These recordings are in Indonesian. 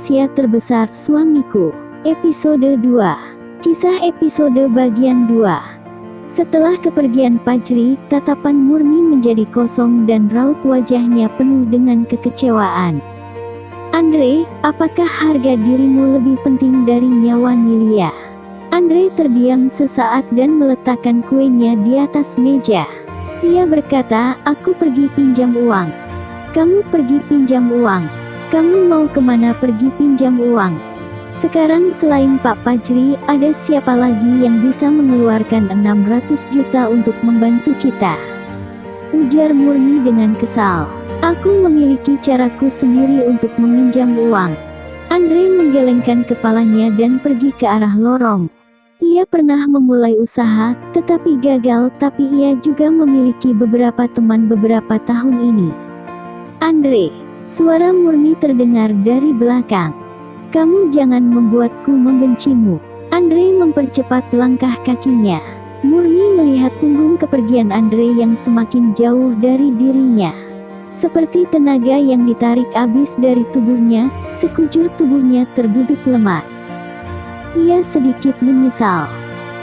Rahasia Terbesar Suamiku, Episode 2. Kisah episode bagian 2. Setelah kepergian Fajri, tatapan Murni menjadi kosong dan raut wajahnya penuh dengan kekecewaan. Andre, apakah harga dirimu lebih penting dari nyawa Nilia? Andre terdiam sesaat dan meletakkan kuenya di atas meja. Ia berkata, aku pergi pinjam uang. Kamu pergi pinjam uang. Kamu mau kemana pergi pinjam uang? Sekarang selain Pak Fajri, ada siapa lagi yang bisa mengeluarkan 600 juta untuk membantu kita? Ujar Murni dengan kesal. Aku memiliki caraku sendiri untuk meminjam uang. Andre menggelengkan kepalanya dan pergi ke arah lorong. Ia pernah memulai usaha, tetapi gagal, tapi ia juga memiliki beberapa teman beberapa tahun ini. Andre, suara Murni terdengar dari belakang. Kamu jangan membuatku membencimu. Andre mempercepat langkah kakinya. Murni melihat punggung kepergian Andre yang semakin jauh dari dirinya. Seperti tenaga yang ditarik habis dari tubuhnya, sekujur tubuhnya terduduk lemas. Ia sedikit menyesal.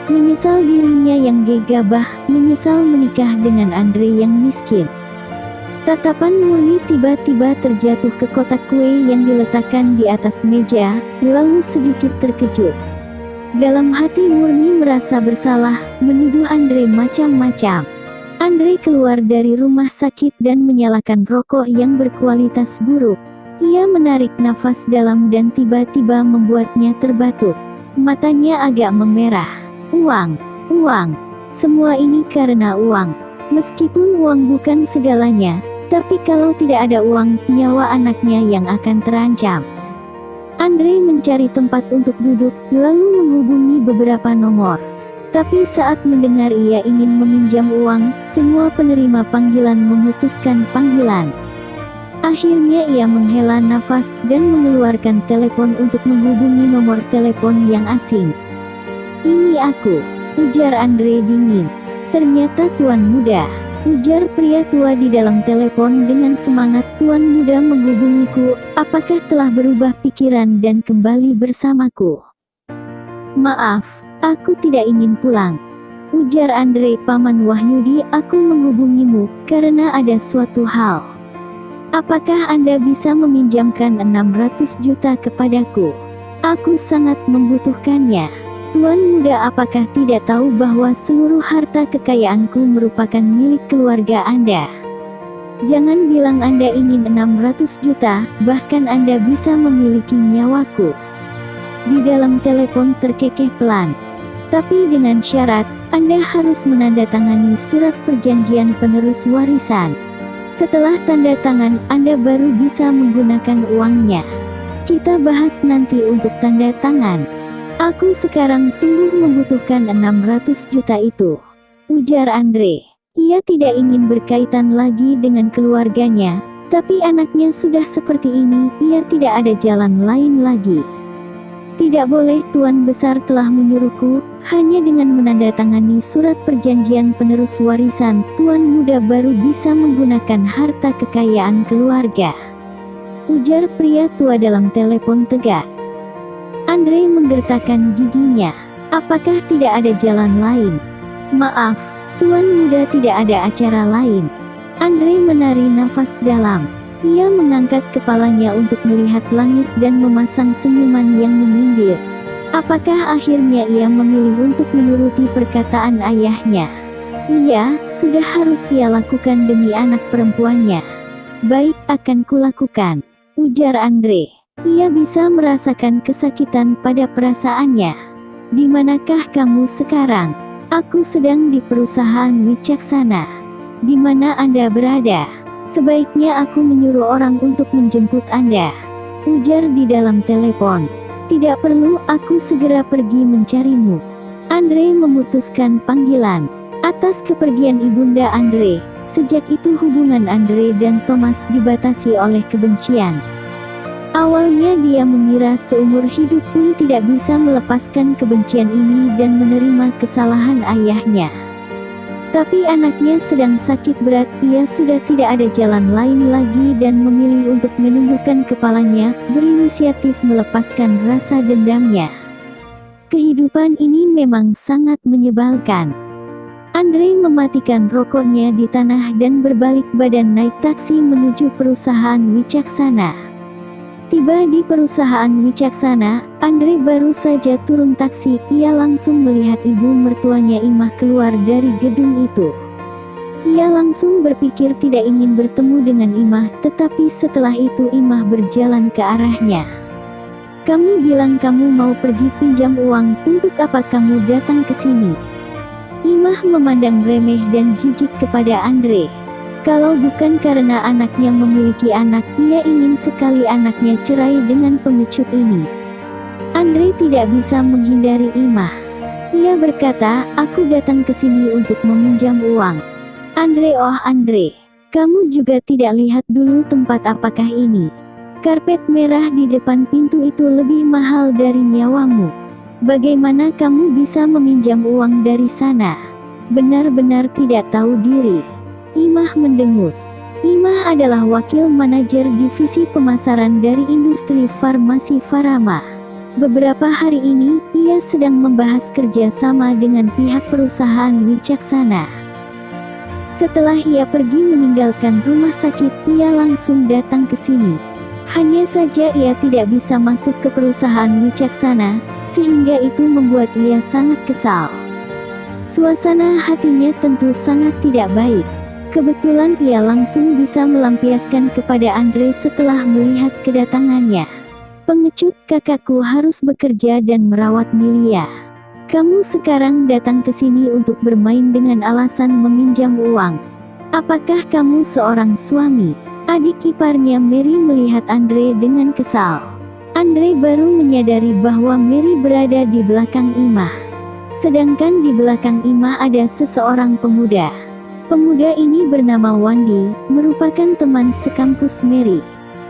Menyesal dirinya yang gegabah, menyesal menikah dengan Andre yang miskin. Tatapan Murni tiba-tiba terjatuh ke kotak kue yang diletakkan di atas meja, lalu sedikit terkejut. Dalam hati Murni merasa bersalah, menuduh Andre macam-macam. Andre keluar dari rumah sakit dan menyalakan rokok yang berkualitas buruk. Ia menarik nafas dalam dan tiba-tiba membuatnya terbatuk. Matanya agak memerah. Uang, uang. Semua ini karena uang. Meskipun uang bukan segalanya, tapi kalau tidak ada uang, nyawa anaknya yang akan terancam. Andre mencari tempat untuk duduk, lalu menghubungi beberapa nomor. Tapi saat mendengar ia ingin meminjam uang, semua penerima panggilan memutuskan panggilan. Akhirnya ia menghela nafas dan mengeluarkan telepon untuk menghubungi nomor telepon yang asing. Ini aku, ujar Andre dingin. Ternyata Tuan Muda, ujar pria tua di dalam telepon dengan semangat. Tuan Muda menghubungiku, apakah telah berubah pikiran dan kembali bersamaku? Maaf, aku tidak ingin pulang, ujar Andre. Paman Wahyudi, aku menghubungimu karena ada suatu hal. Apakah Anda bisa meminjamkan 600 juta kepadaku? Aku sangat membutuhkannya. Tuan Muda, apakah tidak tahu bahwa seluruh harta kekayaanku merupakan milik keluarga Anda? Jangan bilang Anda ingin 600 juta, bahkan Anda bisa memiliki nyawaku. Di dalam telepon terkekeh pelan. Tapi dengan syarat, Anda harus menandatangani surat perjanjian penerus warisan. Setelah tanda tangan, Anda baru bisa menggunakan uangnya. Kita bahas nanti untuk tanda tangan. Aku sekarang sungguh membutuhkan 600 juta itu, ujar Andre. Ia tidak ingin berkaitan lagi dengan keluarganya, tapi anaknya sudah seperti ini, ia tidak ada jalan lain lagi. Tidak boleh, Tuan Besar telah menyuruhku, hanya dengan menandatangani surat perjanjian penerus warisan, Tuan Muda baru bisa menggunakan harta kekayaan keluarga, ujar pria tua dalam telepon tegas. Andre menggertakkan giginya. Apakah tidak ada jalan lain? Maaf, Tuan Muda, tidak ada acara lain. Andre menarik nafas dalam. Ia mengangkat kepalanya untuk melihat langit dan memasang senyuman yang menyindir. Apakah akhirnya ia memilih untuk menuruti perkataan ayahnya? Iya, sudah harus ia lakukan demi anak perempuannya. Baik, akan kulakukan, ujar Andre. Ia bisa merasakan kesakitan pada perasaannya. Di manakah kamu sekarang? Aku sedang di perusahaan Wicaksana. Di mana Anda berada? Sebaiknya aku menyuruh orang untuk menjemput Anda, ujar di dalam telepon. Tidak perlu, aku segera pergi mencarimu. Andre memutuskan panggilan. Atas kepergian ibunda Andre, sejak itu hubungan Andre dan Thomas dibatasi oleh kebencian. Awalnya dia mengira seumur hidup pun tidak bisa melepaskan kebencian ini dan menerima kesalahan ayahnya. Tapi anaknya sedang sakit berat, ia sudah tidak ada jalan lain lagi dan memilih untuk menundukkan kepalanya, berinisiatif melepaskan rasa dendamnya. Kehidupan ini memang sangat menyebalkan. Andre mematikan rokoknya di tanah dan berbalik badan naik taksi menuju perusahaan Wicaksana. Tiba di perusahaan Wicaksana, Andre baru saja turun taksi, ia langsung melihat ibu mertuanya Imah keluar dari gedung itu. Ia langsung berpikir tidak ingin bertemu dengan Imah, tetapi setelah itu Imah berjalan ke arahnya. "Kamu bilang kamu mau pergi pinjam uang, untuk apa kamu datang ke sini?" Imah memandang remeh dan jijik kepada Andre. Kalau bukan karena anaknya memiliki anak, ia ingin sekali anaknya cerai dengan pengecut ini. Andre tidak bisa menghindari Imah. Ia berkata, "Aku datang ke sini untuk meminjam uang." "Andre, oh Andre, kamu juga tidak lihat dulu tempat apakah ini? Karpet merah di depan pintu itu lebih mahal dari nyawamu. Bagaimana kamu bisa meminjam uang dari sana? Benar-benar tidak tahu diri." Imah mendengus. Imah adalah wakil manajer divisi pemasaran dari industri farmasi Farama. Beberapa hari ini, ia sedang membahas kerjasama dengan pihak perusahaan Wicaksana. Setelah ia pergi meninggalkan rumah sakit, ia langsung datang ke sini. Hanya saja ia tidak bisa masuk ke perusahaan Wicaksana, sehingga itu membuat ia sangat kesal. Suasana hatinya tentu sangat tidak baik. Kebetulan ia langsung bisa melampiaskan kepada Andre setelah melihat kedatangannya. "Pengecut, kakakku harus bekerja dan merawat Milia. Kamu sekarang datang ke sini untuk bermain dengan alasan meminjam uang. Apakah kamu seorang suami?" Adik iparnya Mary melihat Andre dengan kesal. Andre baru menyadari bahwa Mary berada di belakang Imah. Sedangkan di belakang Imah ada seseorang pemuda. Pemuda ini bernama Wandi, merupakan teman sekampus Mary.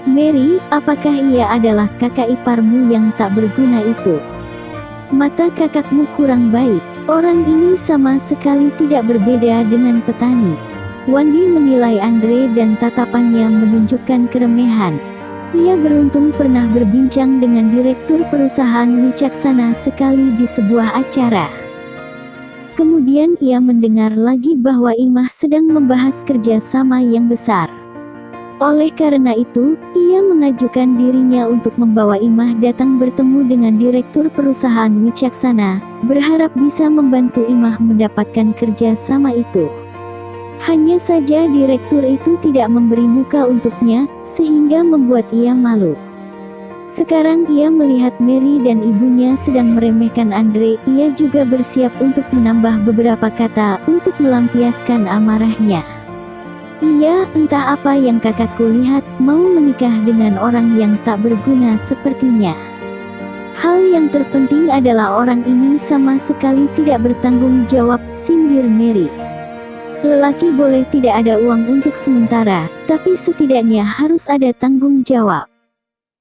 "Mary, apakah ia adalah kakak iparmu yang tak berguna itu? Mata kakakmu kurang baik. Orang ini sama sekali tidak berbeda dengan petani." Wandi menilai Andre dan tatapannya menunjukkan keremehan. Ia beruntung pernah berbincang dengan direktur perusahaan Wicaksana sekali di sebuah acara. Kemudian ia mendengar lagi bahwa Imah sedang membahas kerjasama yang besar. Oleh karena itu, ia mengajukan dirinya untuk membawa Imah datang bertemu dengan direktur perusahaan Wicaksana, berharap bisa membantu Imah mendapatkan kerjasama itu. Hanya saja direktur itu tidak memberi muka untuknya, sehingga membuat ia malu. Sekarang ia melihat Mary dan ibunya sedang meremehkan Andre, ia juga bersiap untuk menambah beberapa kata untuk melampiaskan amarahnya. "Iya, entah apa yang kakakku lihat, mau menikah dengan orang yang tak berguna sepertinya. Hal yang terpenting adalah orang ini sama sekali tidak bertanggung jawab," sindir Mary. "Lelaki boleh tidak ada uang untuk sementara, tapi setidaknya harus ada tanggung jawab,"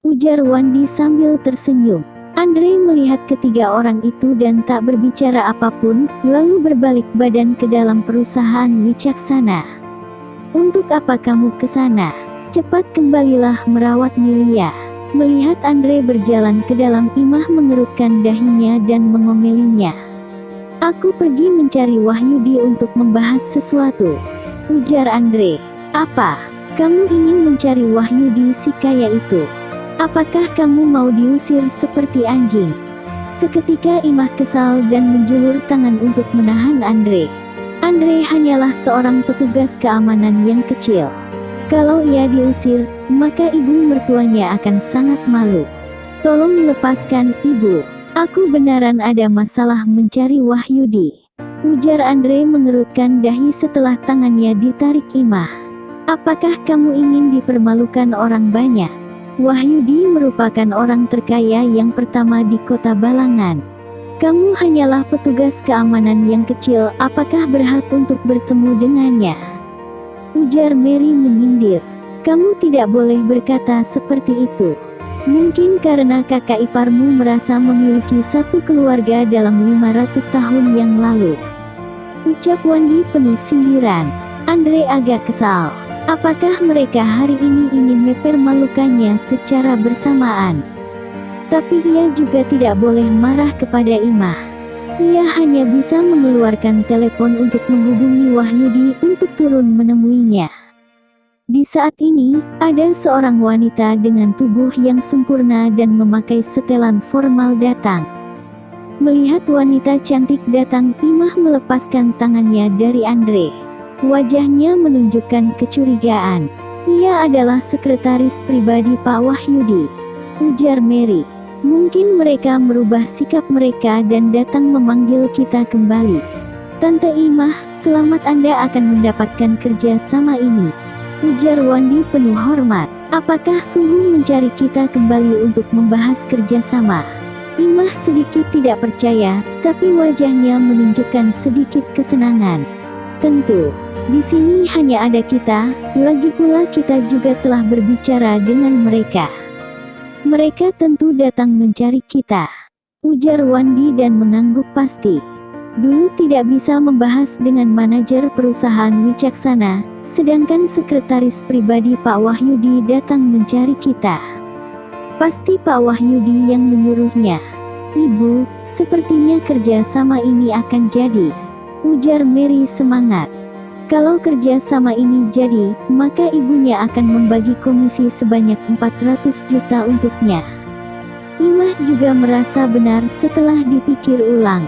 ujar Wandi sambil tersenyum. Andre melihat ketiga orang itu dan tak berbicara apapun, lalu berbalik badan ke dalam perusahaan Wicaksana. "Untuk apa kamu ke sana? Cepat kembalilah merawat Milia." Melihat Andre berjalan ke dalam, Imah mengerutkan dahinya dan mengomelinya. "Aku pergi mencari Wahyudi untuk membahas sesuatu," ujar Andre. "Apa? Kamu ingin mencari Wahyudi si kaya itu? Apakah kamu mau diusir seperti anjing?" Seketika Imah kesal dan menjulur tangan untuk menahan Andre. Andre hanyalah seorang petugas keamanan yang kecil. Kalau ia diusir, maka ibu mertuanya akan sangat malu. "Tolong lepaskan, Ibu. Aku benaran ada masalah mencari Wahyudi," ujar Andre mengerutkan dahi setelah tangannya ditarik Imah. "Apakah kamu ingin dipermalukan orang banyak? Wahyudi merupakan orang terkaya yang pertama di kota Balangan. Kamu hanyalah petugas keamanan yang kecil, apakah berhak untuk bertemu dengannya?" ujar Mary menyindir. "Kamu tidak boleh berkata seperti itu. Mungkin karena kakak iparmu merasa memiliki satu keluarga dalam 500 tahun yang lalu," ucap Wandi penuh sindiran. Andre agak kesal. Apakah mereka hari ini ingin mempermalukannya secara bersamaan? Tapi ia juga tidak boleh marah kepada Imah. Ia hanya bisa mengeluarkan telepon untuk menghubungi Wahyudi untuk turun menemuinya. Di saat ini, ada seorang wanita dengan tubuh yang sempurna dan memakai setelan formal datang. Melihat wanita cantik datang, Imah melepaskan tangannya dari Andre. Wajahnya menunjukkan kecurigaan. Ia adalah sekretaris pribadi Pak Wahyudi, ujar Mary. Mungkin mereka merubah sikap mereka dan datang memanggil kita kembali. Tante Imah, selamat, Anda akan mendapatkan kerja sama ini, ujar Wandi penuh hormat. Apakah sungguh mencari kita kembali untuk membahas kerjasama? Imah sedikit tidak percaya, tapi wajahnya menunjukkan sedikit kesenangan. Tentu, di sini hanya ada kita, lagi pula kita juga telah berbicara dengan mereka. Mereka tentu datang mencari kita, ujar Wandi dan mengangguk pasti. Dulu tidak bisa membahas dengan manajer perusahaan Wicaksana, sedangkan sekretaris pribadi Pak Wahyudi datang mencari kita. Pasti Pak Wahyudi yang menyuruhnya. Ibu, sepertinya kerja sama ini akan jadi, ujar Mary semangat. Kalau kerja sama ini jadi, maka ibunya akan membagi komisi sebanyak 400 juta untuknya. Imah juga merasa benar setelah dipikir ulang.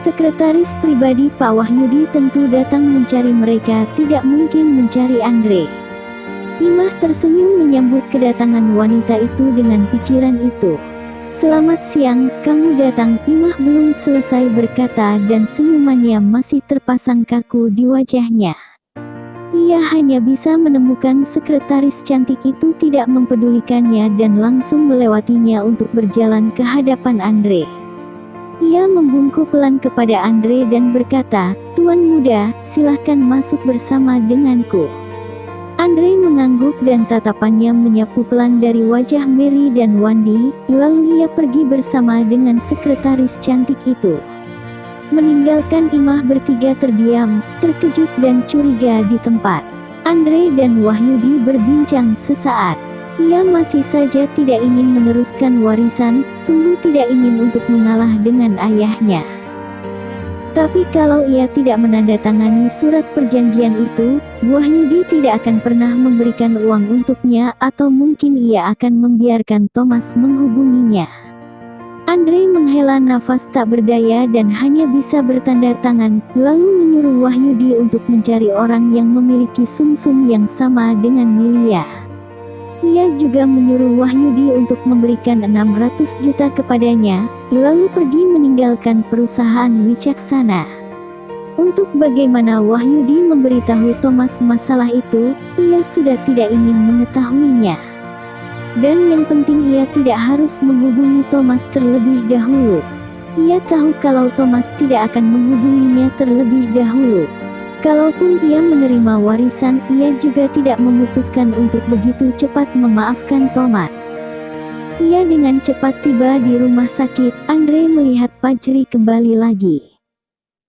Sekretaris pribadi Pak Wahyudi tentu datang mencari mereka, tidak mungkin mencari Andre. Imah tersenyum menyambut kedatangan wanita itu dengan pikiran itu. Selamat siang, kamu datang. Imah belum selesai berkata dan senyumannya masih terpasang kaku di wajahnya. Ia hanya bisa menemukan sekretaris cantik itu tidak mempedulikannya dan langsung melewatinya untuk berjalan ke hadapan Andre. Ia membungkuk pelan kepada Andre dan berkata, "Tuan muda, silahkan masuk bersama denganku." Andre mengangguk dan tatapannya menyapu pelan dari wajah Mary dan Wandi, lalu ia pergi bersama dengan sekretaris cantik itu. Meninggalkan Imah bertiga terdiam, terkejut dan curiga di tempat. Andre dan Wahyudi berbincang sesaat. Ia masih saja tidak ingin meneruskan warisan, sungguh tidak ingin untuk mengalah dengan ayahnya. Tapi kalau ia tidak menandatangani surat perjanjian itu, Wahyudi tidak akan pernah memberikan uang untuknya atau mungkin ia akan membiarkan Thomas menghubunginya. Andre menghela nafas tak berdaya dan hanya bisa bertanda tangan, lalu menyuruh Wahyudi untuk mencari orang yang memiliki sumsum yang sama dengan Milia. Ia juga menyuruh Wahyudi untuk memberikan 600 juta kepadanya, lalu pergi meninggalkan perusahaan Wicaksana. Untuk bagaimana Wahyudi memberitahu Thomas masalah itu, ia sudah tidak ingin mengetahuinya. Dan yang penting ia tidak harus menghubungi Thomas terlebih dahulu. Ia tahu kalau Thomas tidak akan menghubunginya terlebih dahulu. Kalaupun ia menerima warisan, ia juga tidak memutuskan untuk begitu cepat memaafkan Thomas. Ia dengan cepat tiba di rumah sakit. Andre melihat Pajri kembali lagi.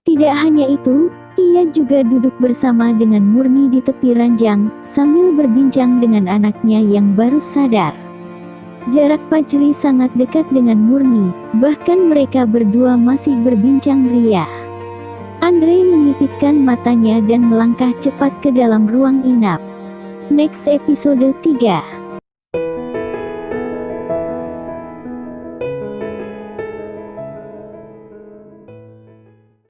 Tidak hanya itu, ia juga duduk bersama dengan Murni di tepi ranjang, sambil berbincang dengan anaknya yang baru sadar. Jarak Pajri sangat dekat dengan Murni, bahkan mereka berdua masih berbincang ria. Andre menyipitkan matanya dan melangkah cepat ke dalam ruang inap. Next episode 3.